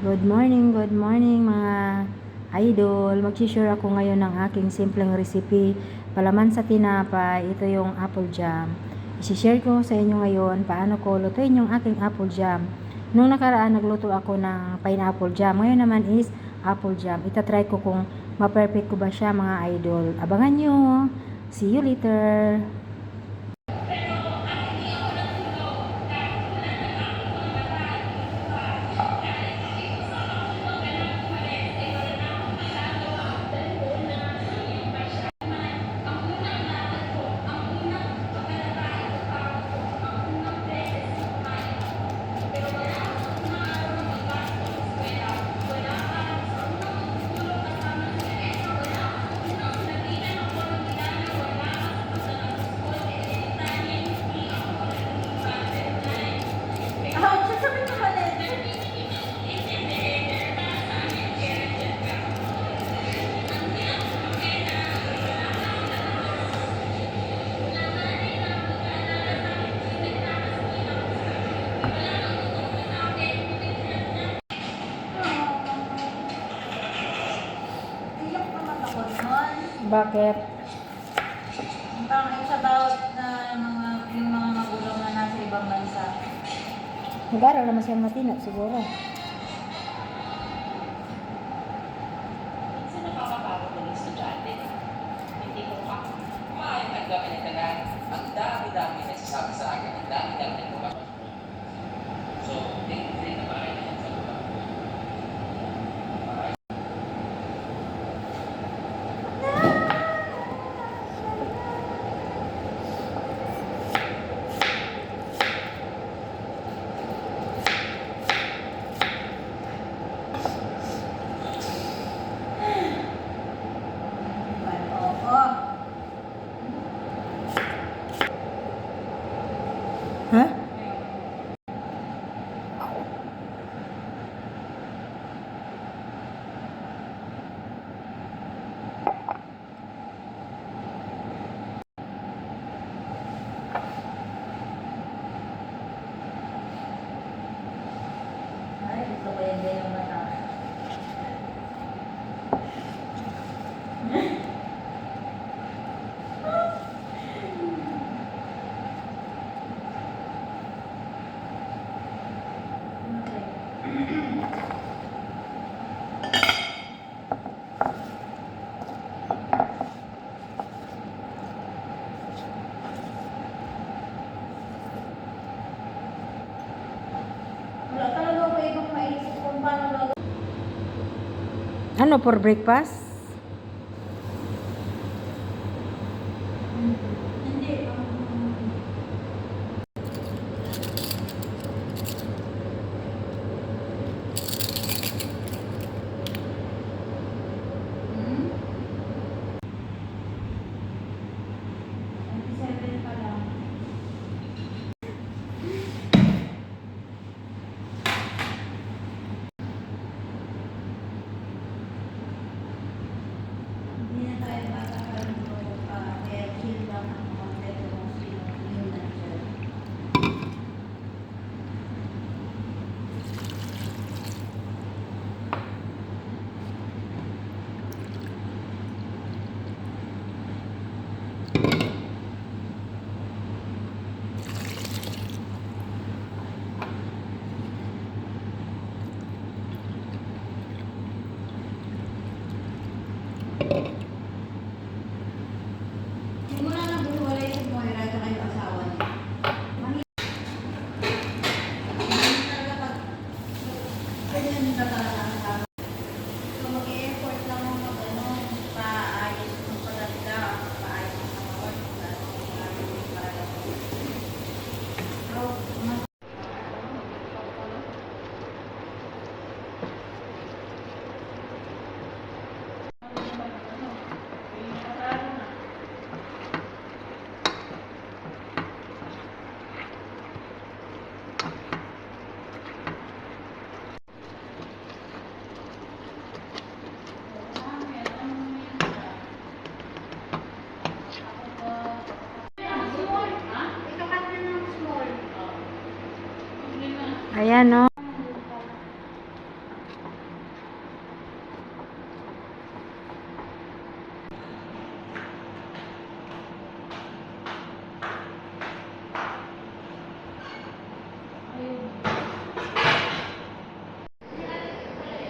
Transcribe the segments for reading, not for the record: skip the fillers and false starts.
Good morning mga idol. Mag-share ako ngayon ng aking simpleng recipe. Palaman sa tinapay, ito yung apple jam. I-share ko sa inyo ngayon paano ko lutuin yung aking apple jam. Nung nakaraan nagluto ako ng pineapple jam. Ngayon naman is apple jam. Itatry ko kung ma-perfect ko ba siya mga idol. Abangan nyo. See you later. Bakit? Parang sa bawat na yung mga magulang na nasa ibang bansa. Nag-aaral naman siya matino siguro. Minsan nakakapagod ng estudyante. Hindi ko maayon ang gawin ng tagal. Ang dami-dami nagsasabi sa akin. Ang dami-dami nagpapasok. So, hindi na parang yan sa lugar. Ha? Ay, gusto ko yung ganyang mata. Wala talaga ako ibang maisip kung paano gagawin. Ano for breakfast? Hindi. Hmm? 27 pa lang. Hindi na tayo matagal mo kaya chill lang ang konti kung sino yung nandiyan. Hindi mo na nabuhiwalay si Moira at yung asawa niya. Mahirap talaga pag ganyan ka talaga ang asawa. So mag-i-effort lang mo paayos mo talaga, paayos mo sa mga work, para lang. Pero, Ayan, no?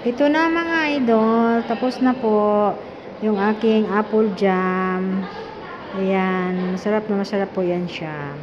Ito na mga idol, tapos na po yung aking apple jam. Ayan, masarap na masarap po yan siya.